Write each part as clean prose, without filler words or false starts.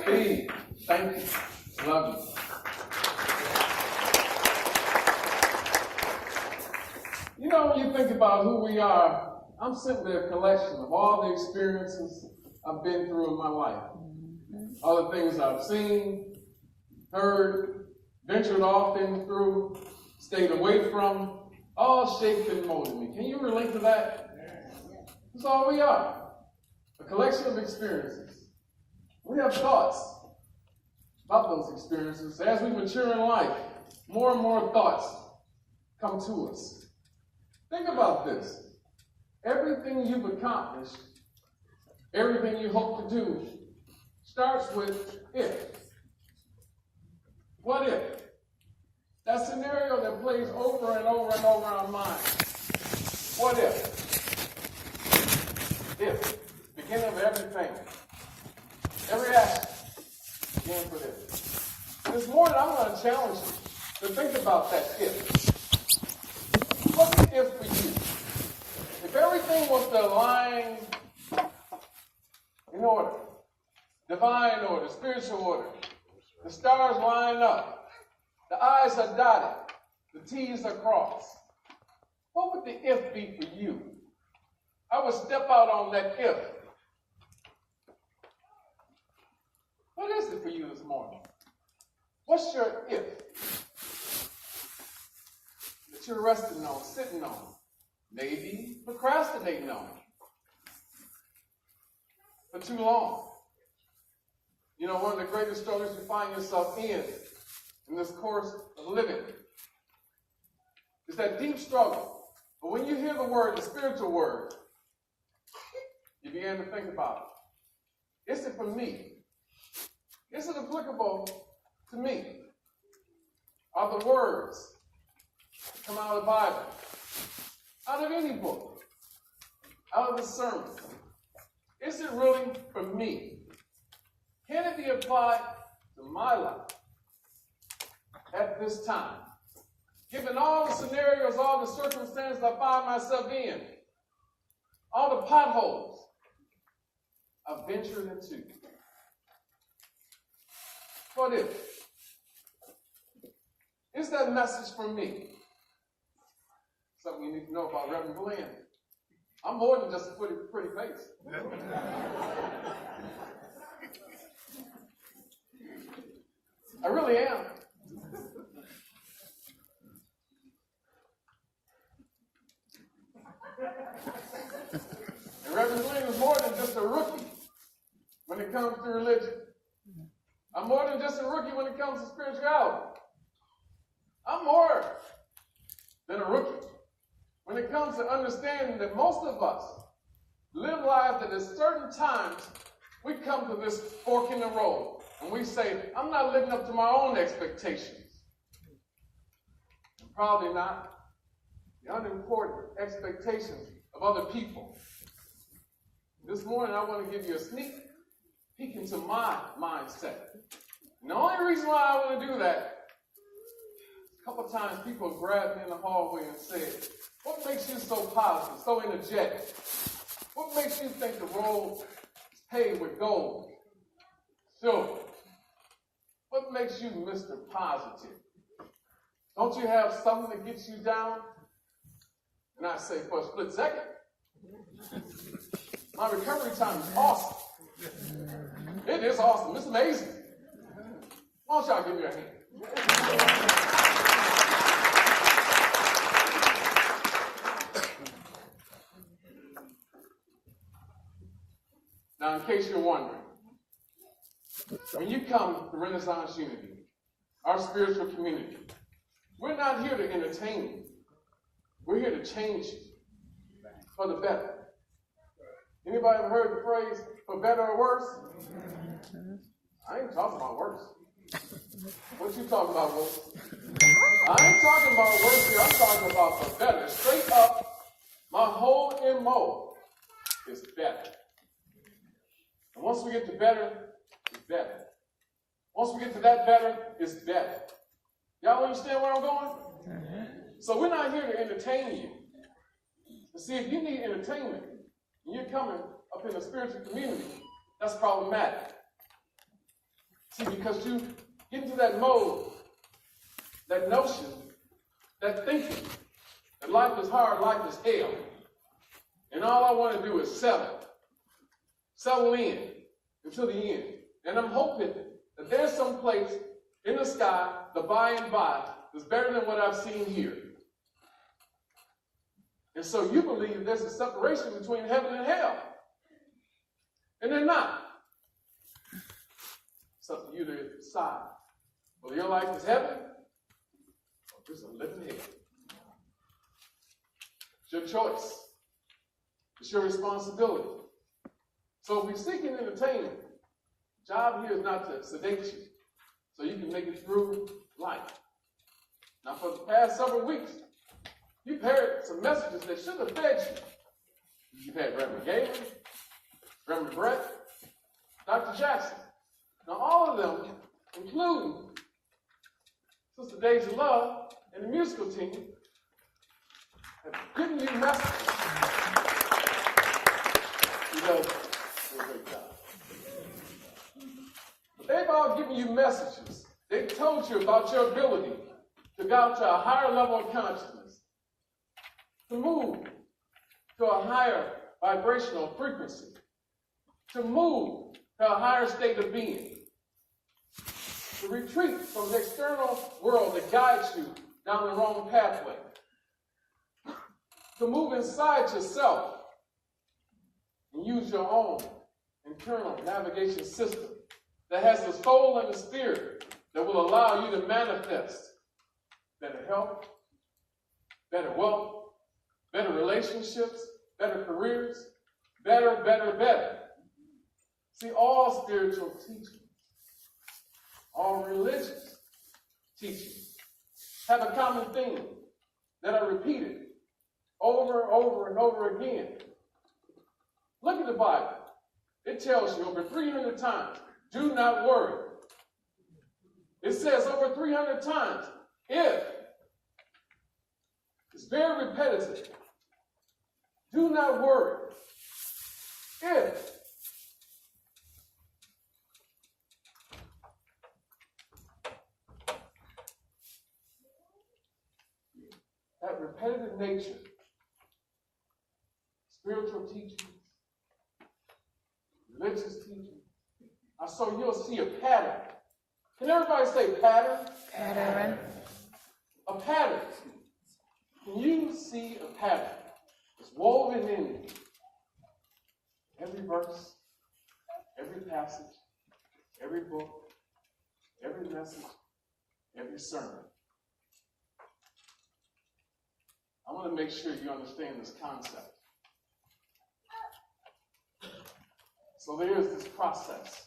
Steve, thank you. Love you. You know, when you think about who we are, I'm simply a collection of all the experiences I've been through in my life. All the things I've seen, heard, ventured off in through, stayed away from, all shaped and molded me. Can you relate to that? That's all we are. A collection of experiences. We have thoughts about those experiences. As we mature in life, more and more thoughts come to us. Think about this. Everything you've accomplished, everything you hope to do, starts with if. What if? That scenario that plays over and over and over in our mind. What if? If. Beginning of everything. Every action begins with if. This morning I'm going to challenge you to think about that if. What's the if for you? If everything was to align in order, divine order, spiritual order, the stars line up, the I's are dotted, the T's are crossed, what would the if be for you? I would step out on that if. What is it for you this morning? What's your if that you're resting on, sitting on, maybe procrastinating on for too long? You know, one of the greatest struggles you find yourself in this course of living is that deep struggle. But when you hear the word, the spiritual word, you begin to think about it. Is it for me? Is it applicable to me? Are the words that come out of the Bible, out of any book, out of the sermon, is it really for me? Can it be applied to my life at this time? Given all the scenarios, all the circumstances I find myself in, all the potholes I've ventured into. What if? Is that message for me? Something you need to know about Reverend Glenn. I'm more than just a pretty face. I really am. And Reverend Glenn is more than just a rookie when it comes to religion. I'm more than just a rookie when it comes to spirituality. I'm more than a rookie when it comes to understanding that most of us live lives that at certain times we come to this fork in the road and we say, I'm not living up to my own expectations. And probably not the unimportant expectations of other people. This morning I want to give you a sneak peek into my mindset. And the only reason why I want to do that, a couple times people grabbed me in the hallway and said, what makes you so positive, so energetic? What makes you think the road is paved with gold, silver? What makes you Mr. Positive? Don't you have something that gets you down? And I say, for a split second, my recovery time is awesome. It is awesome. It's amazing. Why don't y'all give me a hand? Now, in case you're wondering, when you come to Renaissance Unity, our spiritual community, we're not here to entertain you. We're here to change you for the better. Anybody ever heard the phrase, for better or worse? I ain't talking about worse. What you talking about, Wolf? I ain't talking about worse here. I'm talking about for better. Straight up, my whole MO is better. And once we get to better, it's better. Once we get to that better, it's better. Y'all understand where I'm going? So we're not here to entertain you. But see, if you need entertainment, and you're coming up in a spiritual community, that's problematic. See, because you get into that mode, that notion, that thinking, that life is hard, life is hell. And all I want to do is settle in until the end. And I'm hoping that there's some place in the sky, the by and by, that's better than what I've seen here. And so you believe there's a separation between heaven and hell. And they're not. It's up to you to decide whether your life is heaven or just a living hell. It's your choice. It's your responsibility. So if we're seeking entertainment, the job here is not to sedate you so you can make it through life. Now, for the past several weeks, you've heard some messages that should have fed you. You've had Reverend Galen, Reverend Brett, Dr. Jackson. Now, all of them, including Sister Deja Love and the musical team, have given you messages. You know, do a great job. But they've all given you messages. They've told you about your ability to go to a higher level of consciousness, to move to a higher vibrational frequency, to move to a higher state of being, to retreat from the external world that guides you down the wrong pathway, to move inside yourself and use your own internal navigation system that has the soul and the spirit that will allow you to manifest better health, better wealth, better relationships, better careers, better. See, all spiritual teachings, all religious teachings have a common theme that are repeated over and over again. Look at the Bible. It tells you over 300 times, do not worry. It says over 300 times, if. It's very repetitive. Do not worry. If. That repetitive nature, spiritual teachings, religious teachings, so you'll see a pattern. Can everybody say pattern? Pattern. A pattern. Can you see a pattern? It's woven in every verse, every passage, every book, every message, every sermon. I want to make sure you understand this concept. So there is this process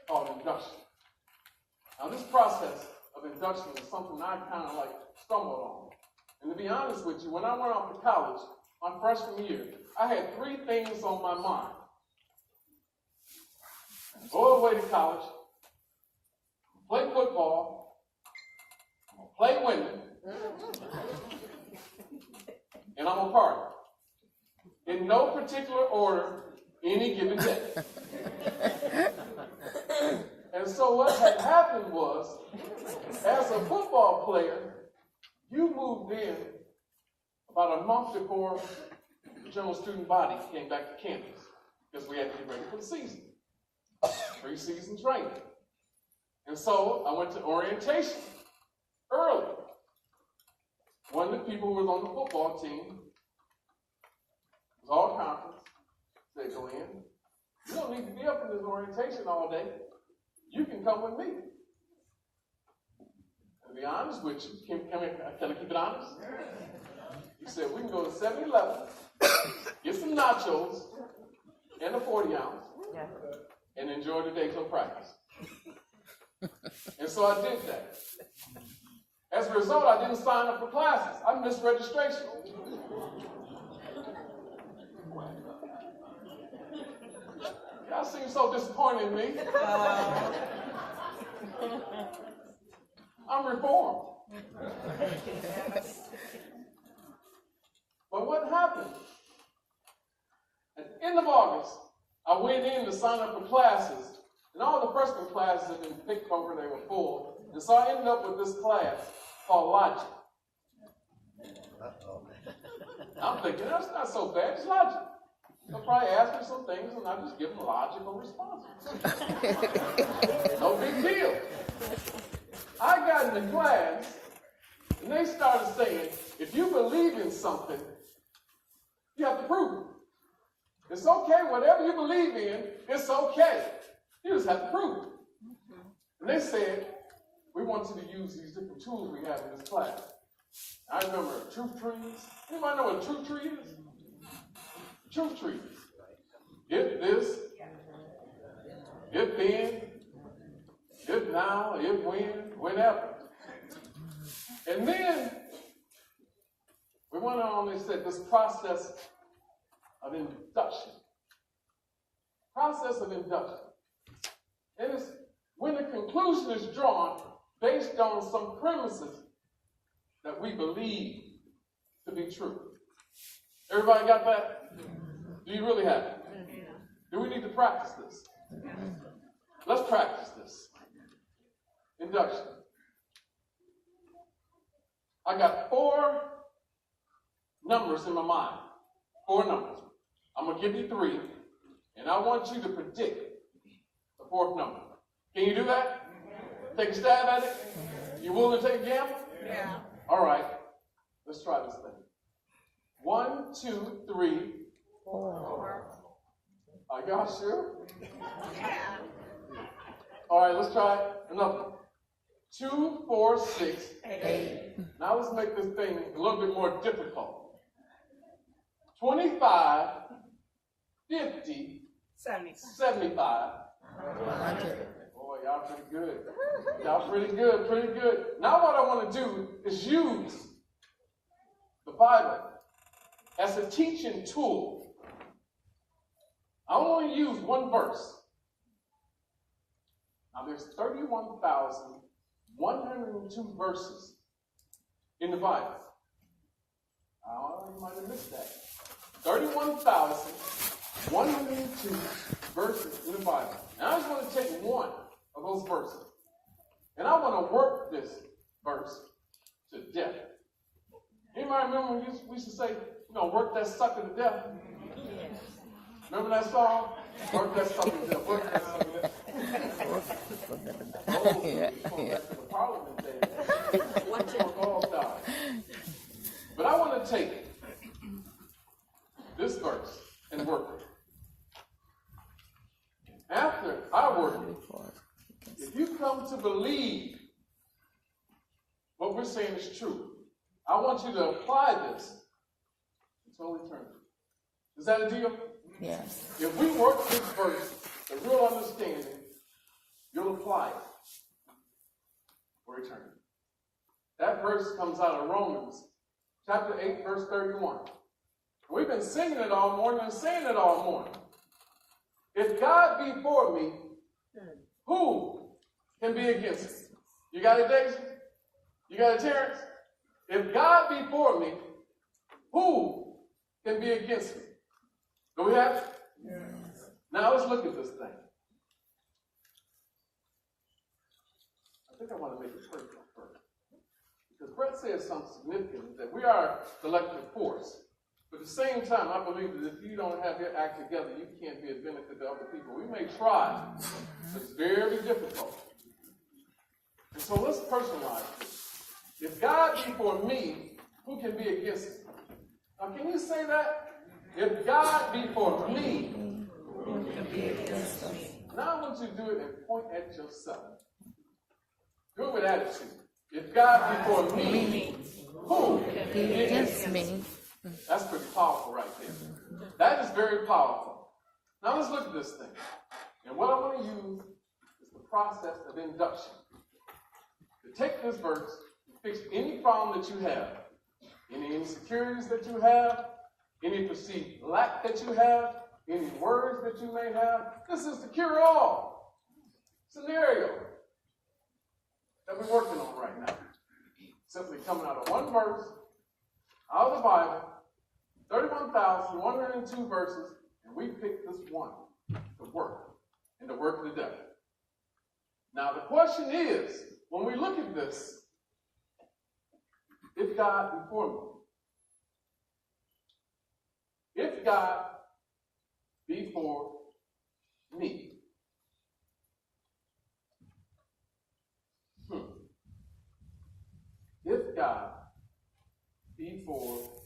called induction. Now this process of induction is something I kind of like stumbled on. And to be honest with you, when I went off to college, my freshman year, I had 3 things on my mind. Go away to college, play football, play women, and I'm a party. In no particular order, any given day. And so what had happened was, as a football player, you moved in about a month before the general student body came back to campus, because we had to get ready for the season, pre-season training. And so I went to orientation early. One of the people who was on the football team was all conference. Said, go in. You don't need to be up in this orientation all day. You can come with me. To be honest with you, can I keep it honest? He said, we can go to 7-Eleven, get some nachos and a 40-ounce, and enjoy the day till practice. And so I did that. As a result, I didn't sign up for classes. I missed registration. Y'all seem so disappointed in me. I'm reformed. But what happened? At the end of August, I went in to sign up for classes And all the freshman classes had been picked over, they were full. And so I ended up with this class called Logic. I'm thinking, that's not so bad, it's logic. They'll probably ask me some things and I just give them logical responses. No big deal. I got into class and they started saying, if you believe in something, you have to prove it. It's okay, whatever you believe in, it's okay. You just have to prove it. And they said, we want you to use these different tools we have in this class. I remember truth trees. Anybody know what a truth tree is? Truth trees. If this, if then, if now, if when, whenever. And then we went on and said this process of induction. Process of induction. And it's when the conclusion is drawn based on some premises that we believe to be true. Everybody got that? Do you really have it? Do we need to practice this? Let's practice this. Induction. I got 4 numbers in my mind. 4 numbers. I'm going to give you 3, and I want you to predict the 4th number. Can you do that? Take a stab at it? You willing to take a gamble? Yeah. All right. Let's try this thing. 1, 2, 3, 4. Are y'all sure? Yeah. All right, let's try another one. 2, 4, 6, 8. Now let's make this thing a little bit more difficult. 25, 50, 75. 100. Boy, y'all pretty good. Y'all pretty good, pretty good. Now what I want to do is use the Bible as a teaching tool. I only use one verse. Now there's 31,102 verses in the Bible. Oh, you might have missed that. 31,102 verses in the Bible. Now I just want to take one of those verses. And I want to work this verse to death. Anybody remember when we used to say, work that sucker to death? Remember that song? Work that sucker to death. Work that sucker to death. Those people back to the Parliament days. But I want to take this verse and work it. After I work it, if you come to believe what we're saying is true, I want you to apply this until eternity. Is that a deal? Yes. If we work this verse, the real understanding, you'll apply it for eternity. That verse comes out of Romans chapter 8, verse 31. We've been singing it all morning and saying it all morning. If God be for me, who can be against me? You got it, Daisy? You got it, Terrence? If God be for me, who can be against me? Do we have it? Yes. Now let's look at this thing. I think I want to make it personal first. Because Brett said something significant, that we are a collective force. But at the same time, I believe that if you don't have your act together, you can't be a benefit to other people. We may try, but it's very difficult. And so let's personalize this. If God be for me, who can be against me? Now, can you say that? If God be for me, who can be against me? Now I want you to do it and point at yourself. Do it with attitude. If God be for me, who can be against me? That's pretty powerful right there. That is very powerful. Now let's look at this thing. And what I want to use is the process of induction. To take this verse and fix any problem that you have, any insecurities that you have, any perceived lack that you have, any words that you may have. This is the cure-all scenario that we're working on right now. Simply coming out of one verse, out of the Bible, 31,102 verses, and we picked this one to work, and to work to death. Now the question is, when we look at this, if God be for me, if God be for me, if God be for